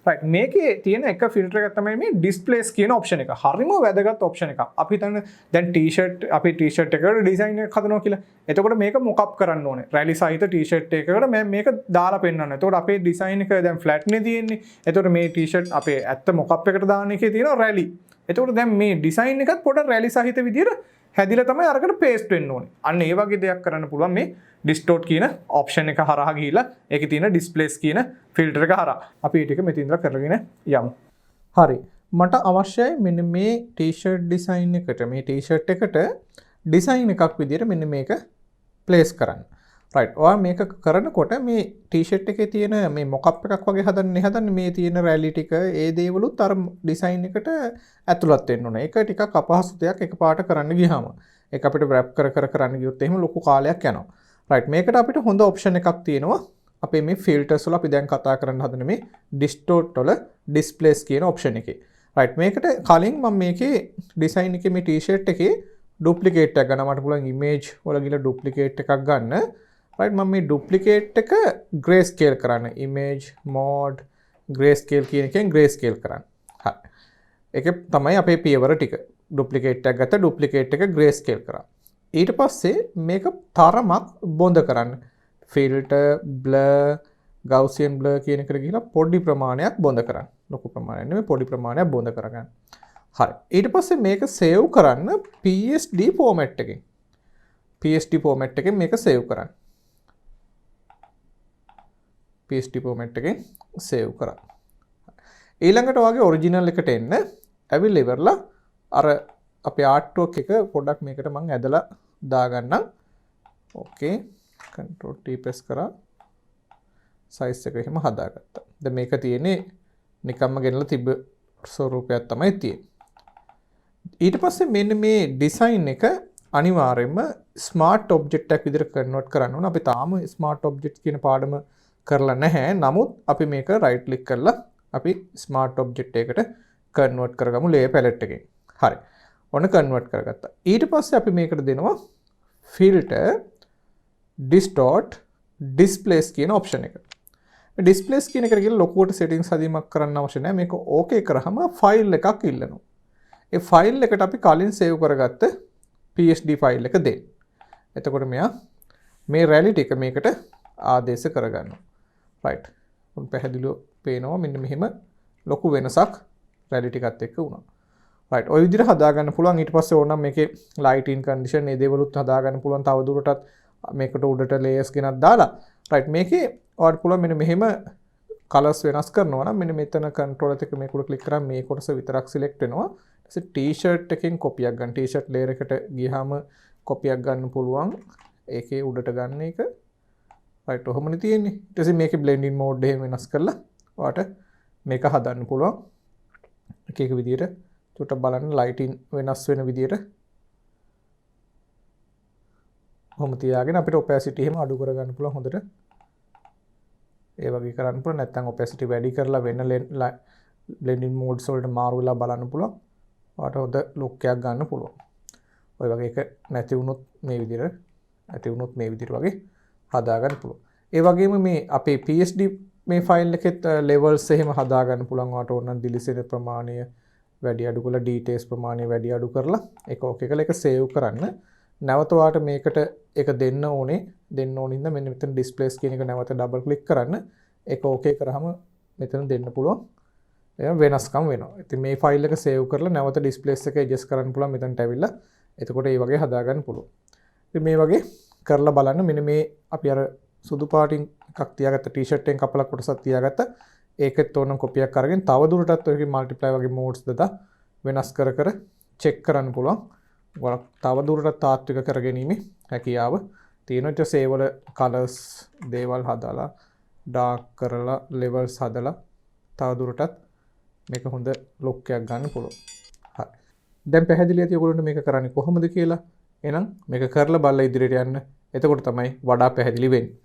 right මේකේ තියෙන එක ෆිල්ටර් එකක් තමයි මේ displays කියන option එක. හරිම වැදගත් option එකක්. අපි හිතන්න දැන් t-shirt අපි t-shirt එකකට design එකක් හදනවා කියලා. එතකොට මේක mockup කරන්න ඕනේ. rally සහිත t-shirt එකකට මම මේක දාලා පෙන්නන්න. එතකොට අපේ design එක දැන් flat නේ තියෙන්නේ. එතකොට මේ t-shirt අපේ ඇත්ත mockup එකට දාන්න එකේ තියෙනවා rally. එතකොට දැන් මේ design එකත් පොඩ rally සහිත විදියට හැදිලා තමයි අරකට paste වෙන්න ඕනේ. අන්න ඒ වගේ දෙයක් කරන්න පුළුවන් මේ distort කියන option එක හරහා ගිහිලා ඒකේ තියෙන displays කියන filter එක හරහා. අපි ඊට එක මෙතන ඉඳලා කරගෙන යමු. හරි. මට අවශ්‍යයි මෙන්න මේ t-shirt design එකට මේ t-shirt එකට design එකක් විදියට මෙන්න මේක place කරන්න. right. ඔයා මේක කරනකොට මේ t-shirt එකේ තියෙන මේ mockup එකක් වගේ හදන්නේ මේ තියෙන rally ටික ඒ දේවලුත් අර design එකට ඇතුළත් වෙන්න ඕනේ. ඒක ටිකක් අපහසු දෙයක් එකපාරට කරන්න ගියාම. ඒක අපිට wrap කර කරන්න ගියොත් එහෙම ලොකු කාලයක් යනවා. right. මේකට අපිට හොඳ option එකක් තියෙනවා. අපේ මේ filters වල අපි දැන් කතා කරන්න හදන මේ distort වල displays කියන option එකේ. right. මේකට කලින් මම මේකේ design එකේ මේ t-shirt එකේ duplicate එකක් ගන්න මට පුළුවන් image වල ගිහලා duplicate එකක් ගන්න. right. මම මේ duplicate එක grayscale කරන්න. image mode grayscale කියන එකෙන් grayscale කරන්න. හරි. ඒක තමයි අපේ පියවර ටික. duplicate එකක් ගත්තා duplicate එක grayscale කරා. ඊට පස්සේ මේක තරමක් බොඳ කරන්න. filter blur Gaussian blur කියන එකට ගිහලා පොඩි ප්‍රමාණයක් බොඳ කරන්න. ලොකු ප්‍රමාණයක් නෙමෙයි පොඩි ප්‍රමාණයක් බොඳ කරගන්න. හරි. ඊට පස්සේ මේක save කරන්න PSD format එකෙන්. PSD format එකෙන් මේක save කරන්න. PSD format එකෙන් save කරා. ඊළඟට ඔයාගේ original එකට එන්න. ඇවිල්ලා ඉවරලා අර අපේ artwork එක පොඩ්ඩක් මේකට මම ඇදලා දාගන්නම්. okay control T press කරා. size එක එහෙම හදාගත්තා. දැන් මේක තියෙන්නේ නිකම්ම ගෙනලා තිබ්බ ස්වරූපයක් තමයි තියෙන්නේ. ඊට පස්සේ මෙන්න මේ design එක අනිවාර්යයෙන්ම smart object එකක් විදිහට convert කරන්න ඕන. අපි තාම smart object කියන පාඩම කරලා නැහැ. නමුත් අපි මේක right click කරලා අපි smart object එකකට convert කරගමු layer palette එකෙන්. හරි. ඔන්න convert කරගත්තා. ඊට පස්සේ අපි මේකට දෙනවා filter distort displays කියන option එක. මේ displays කියන එකට ගිහලා ලොකුවට settings හදීමක් කරන්න අවශ්‍ය නැහැ. මේක okay කරාම file එකක් ඉල්ලනවා. ඒ file එකට අපි කලින් save කරගත්ත PSD file එක දෙන්න. එතකොට මෙයා මේ rally ටික මේකට ආදේශ කරගන්නවා. right. උන් පැහැදිලිව පේනවා මෙන්න මෙහෙම ලොකු වෙනසක් rally ටිකත් එක්ක වුණා. right. ඔය විදිහට හදා ගන්න පුළුවන්. ඊට පස්සේ ඕනනම් මේකේ lighting condition මේ දේවලුත් හදා ගන්න පුළුවන්. තව දුරටත් මේකට උඩට layers ගෙනත් දාලා. right. මේකේ ඔයාලට පුළුවන් මෙන්න මෙහෙම colors වෙනස් කරනවා නම් මෙන්න මෙතන control එක මේක උඩ click කරාම මේ කොටස විතරක් select වෙනවා. ඊට පස්සේ t-shirt එකෙන් copy එකක් ගන්න. t-shirt layer එකට ගියාම copy එකක් ගන්න පුළුවන්. ඒකේ උඩට ගන්න එක. right. ඔහොමනේ තියෙන්නේ. ඊට පස්සේ මේකේ blending mode එහෙම වෙනස් කරලා ඔයාලට මේක හදන්න පුළුවන්. එක එක විදියට චුට්ටක් බලන්න lighting වෙනස් වෙන විදියට කොහොම තියාගෙන අපිට opacity එහෙම අඩු කරගන්න පුළුවන් හොඳට. ඒ වගේ කරන්න පුළුවන්. නැත්නම් opacity වැඩි කරලා වෙන blending modes වලට මාරු වෙලා බලන්න පුළුවන්. ඔයාලට හොඳ look එකක් ගන්න පුළුවන්. ඔය වගේ එක නැති වුණොත් මේ විදියට ඇති වුණොත් මේ විදියට වගේ හදා ගන්න පුළුවන්. ඒ වගේම මේ අපේ PSD මේ ෆයිල් එකෙත් levels එහෙම හදා ගන්න පුළුවන්. ඔයාලට ඕන නම් දිලිසෙන ප්‍රමාණය වැඩි අඩු කරලා details ප්‍රමාණය වැඩි අඩු කරලා ඒක ඕකේ කරලා ඒක save කරන්න. නැවත ඔයාලට මේකට ඒක දෙන්න ඕනේ. දෙන්න ඕනින්ද මෙන්න මෙතන displays කියන එක නැවත double click කරන්න. ඒක ඕකේ කරාම මෙතන දෙන්න පුළුවන්. එහෙනම් වෙනස්කම් වෙනවා. ඉතින් මේ ෆයිල් එක save කරලා නැවත displays එක adjust කරන්න පුළුවන් මෙතනට ඇවිල්ලා. එතකොට මේ වගේ හදා ගන්න පුළුවන්. ඉතින් මේ වගේ කරලා බලන්න. මෙන්න මේ අපි අර සුදු පාටින් එකක් තියාගත්ත t-shirt එකෙන් කපලා කොටසක් තියාගත්ත. ඒකෙත් ඕනම් කොපි එකක් අරගෙන තව දුරටත් ඔයගේ multiply වගේ modes දදා වෙනස් කර කර check කරන්න පුළුවන්. ඔයාලා තව දුරටත් තාත්වික කරගැනීමේ හැකියාව තියෙනවා. ඊට පස්සේ ඒවල colors දේවල් හදාලා dark කරලා levels හදලා තව දුරටත් මේක හොඳ look එකක් ගන්න පුළුවන්. හරි. දැන් පැහැදිලි ඇති ඔයගොල්ලන්ට මේක කරන්නේ කොහොමද කියලා. එහෙනම් මේක කරලා බලලා ඉදිරියට යන්න. එතකොට තමයි වඩා පැහැදිලි වෙන්නේ.